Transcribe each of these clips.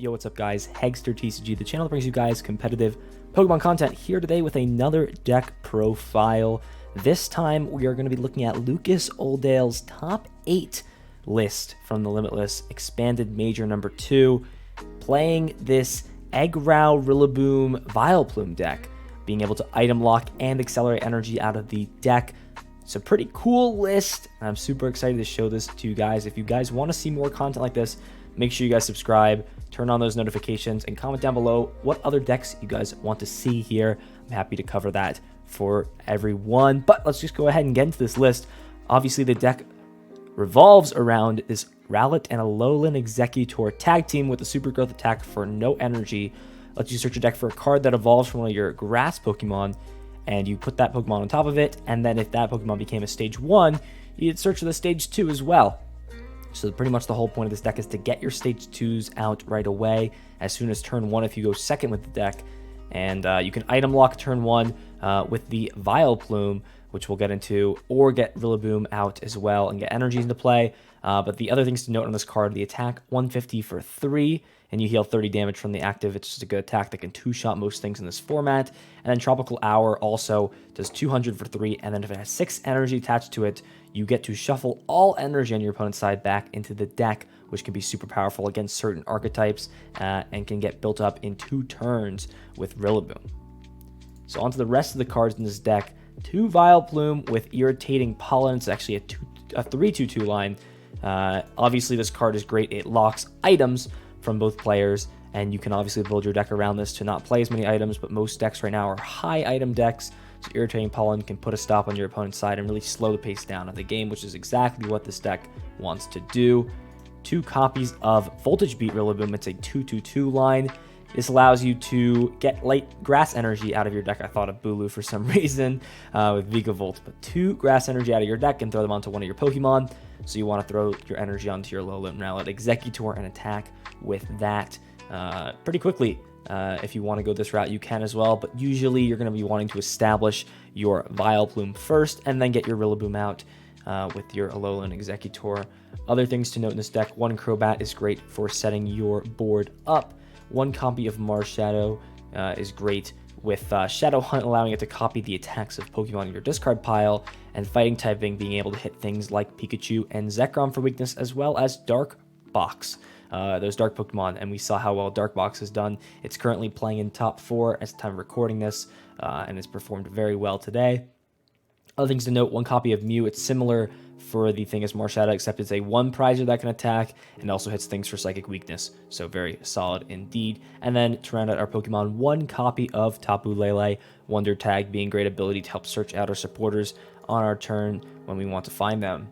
Yo, what's up guys? Hegster TCG, the channel that brings you guys competitive Pokemon content, here today with another deck profile. This time we are going to be looking at Lucas Oldale's top 8 list from the Limitless Expanded Major number 2, playing this Eggrow Rillaboom Vileplume deck, being able to item lock and accelerate energy out of the deck. It's a pretty cool list. I'm super excited to show this to you guys. If you guys want to see more content like this, make sure you guys subscribe, turn on those notifications, and comment down below what other decks you guys want to see here. I'm happy to cover that for everyone. But let's just go ahead and get into this list. Obviously, the deck revolves around this Rowlet and Alolan Exeggutor tag team with a super growth attack for no energy. Lets you search your deck for a card that evolves from one of your grass Pokemon, and you put that Pokemon on top of it, and then if that Pokemon became a stage 1, you'd search for the stage 2 as well. So pretty much the whole point of this deck is to get your stage 2s out right away as soon as turn 1 if you go second with the deck. And you can item lock turn 1 with the Vileplume, which we'll get into, or get Rillaboom out as well and get energies into play. But the other things to note on this card, the attack 150 for 3, and you heal 30 damage from the active. It's just a good attack that can two-shot most things in this format. And then Tropical Hour also does 200 for 3, and then if it has 6 energy attached to it, you get to shuffle all energy on your opponent's side back into the deck, which can be super powerful against certain archetypes and can get built up in 2 turns with Rillaboom. So onto the rest of the cards in this deck. 2 Vileplume with Irritating Pollen. It's actually a 3/2/2 line. Obviously, this card is great. It locks items from both players, and you can obviously build your deck around this to not play as many items, but most decks right now are high item decks, so Irritating Pollen can put a stop on your opponent's side and really slow the pace down of the game, which is exactly what this deck wants to do. 2 copies of Voltage Beat Rillaboom. It's a 2/2/2 line. This allows you to get light grass energy out of your deck. I thought of Bulu for some reason with Vigavolt, but 2 grass energy out of your deck and throw them onto one of your Pokemon. So you want to throw your energy onto your Alolan Rowlet Exeggutor and attack with that pretty quickly. If you want to go this route, you can as well, but usually you're going to be wanting to establish your Vileplume first and then get your Rillaboom out with your Alolan Exeggutor. Other things to note in this deck, 1 Crobat is great for setting your board up. 1 copy of Marshadow is great with Shadow Hunt, allowing it to copy the attacks of Pokemon in your discard pile, and Fighting typing being able to hit things like Pikachu and Zekrom for weakness, as well as Dark Box. Those Dark Pokemon, and we saw how well Dark Box has done. It's currently playing in top 4 at the time of recording this, and it's performed very well today. Other things to note, 1 copy of Mew. It's similar for the thing as Marshadow, except it's a 1 prizer that can attack and also hits things for psychic weakness, so very solid indeed. And then to round out our Pokemon, 1 copy of Tapu Lele, Wonder Tag being great ability to help search out our supporters on our turn when we want to find them.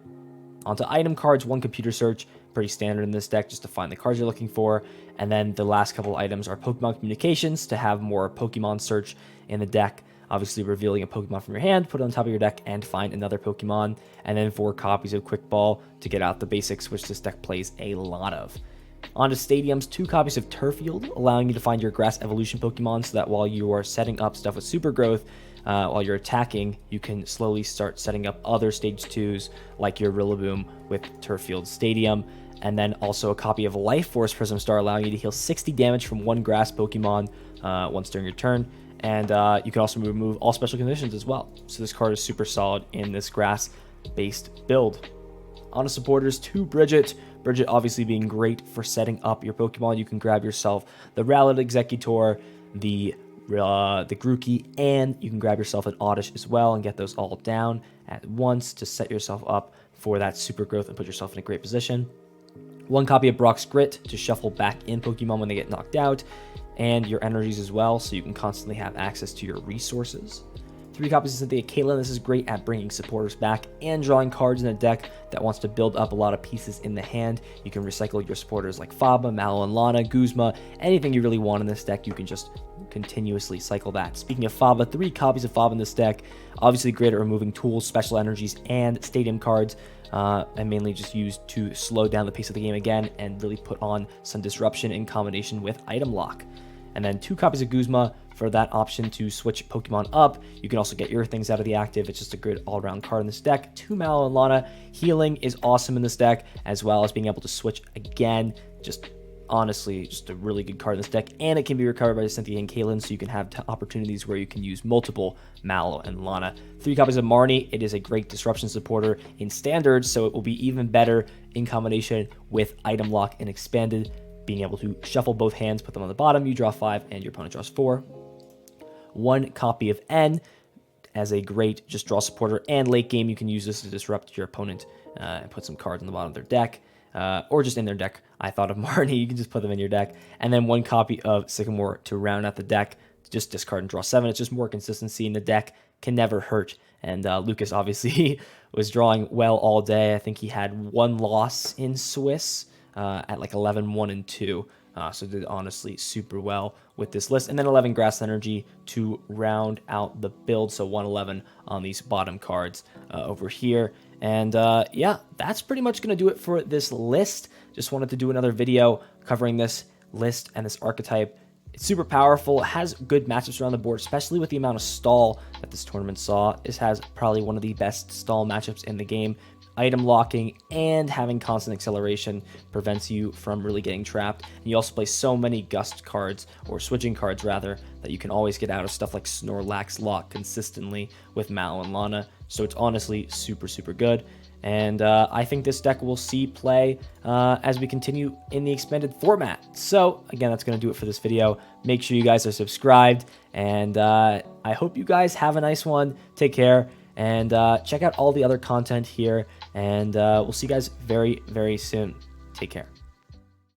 Onto item cards, 1 Computer Search, pretty standard in this deck just to find the cards you're looking for. And then the last couple items are Pokemon Communications to have more Pokemon search in the deck. Obviously, revealing a Pokemon from your hand, put it on top of your deck, and find another Pokemon. And then 4 copies of Quick Ball to get out the basics, which this deck plays a lot of. Onto stadiums, 2 copies of Turfield, allowing you to find your Grass Evolution Pokemon so that while you are setting up stuff with Super Growth, while you're attacking, you can slowly start setting up other stage 2s like your Rillaboom with Turfield Stadium. And then also a copy of Life Force Prism Star, allowing you to heal 60 damage from 1 Grass Pokemon once during your turn. And you can also remove all special conditions as well. So this card is super solid in this grass-based build. On to supporters, 2 Bridget. Bridget obviously being great for setting up your Pokemon. You can grab yourself the Rowlet Exeggutor, the Grookey, and you can grab yourself an Oddish as well and get those all down at once to set yourself up for that super growth and put yourself in a great position. 1 copy of Brock's Grit to shuffle back in Pokemon when they get knocked out, and your energies as well, so you can constantly have access to your resources. 3 copies of Cynthia Caitlin. This is great at bringing supporters back and drawing cards in a deck that wants to build up a lot of pieces in the hand. You can recycle your supporters like Faba, Mallow and Lana, Guzma, anything you really want in this deck, you can just continuously cycle that. Speaking of Faba, 3 copies of Faba in this deck. Obviously great at removing tools, special energies, and stadium cards, and mainly just used to slow down the pace of the game again and really put on some disruption in combination with item lock. And then 2 copies of Guzma for that option to switch Pokemon up. You can also get your things out of the active. It's just a good all-around card in this deck. 2 Mallow and Lana. Healing is awesome in this deck, as well as being able to switch again. Just honestly just a really good card in this deck, and it can be recovered by Cynthia and Kaylin, so you can have opportunities where you can use multiple Mallow and Lana. 3 copies of Marnie. It is a great disruption supporter in standard, so it will be even better in combination with item lock and expanded, being able to shuffle both hands, put them on the bottom, you draw 5 and your opponent draws 4. 1 copy of N as a great just draw supporter, and late game you can use this to disrupt your opponent and put some cards on the bottom of their deck, or just in their deck. I thought of Marnie, you can just put them in your deck. And then 1 copy of Sycamore to round out the deck, just discard and draw 7. It's just more consistency in the deck, can never hurt. And Lucas obviously was drawing well all day. I think he had 1 loss in Swiss at like 11, 1, and 2. So did honestly super well with this list. And then 11 Grass Energy to round out the build. So 111 on these bottom cards over here. And yeah, that's pretty much going to do it for this list. Just wanted to do another video covering this list and this archetype. It's super powerful, has good matchups around the board, especially with the amount of stall that this tournament saw. This has probably one of the best stall matchups in the game. Item locking and having constant acceleration prevents you from really getting trapped. And you also play so many gust cards, or switching cards rather, that you can always get out of stuff like Snorlax lock consistently with Mallow and Lana. So it's honestly super, super good. And I think this deck will see play as we continue in the expanded format. So again, that's going to do it for this video. Make sure you guys are subscribed, and I hope you guys have a nice one. Take care, and check out all the other content here, and we'll see you guys very, very soon. Take care.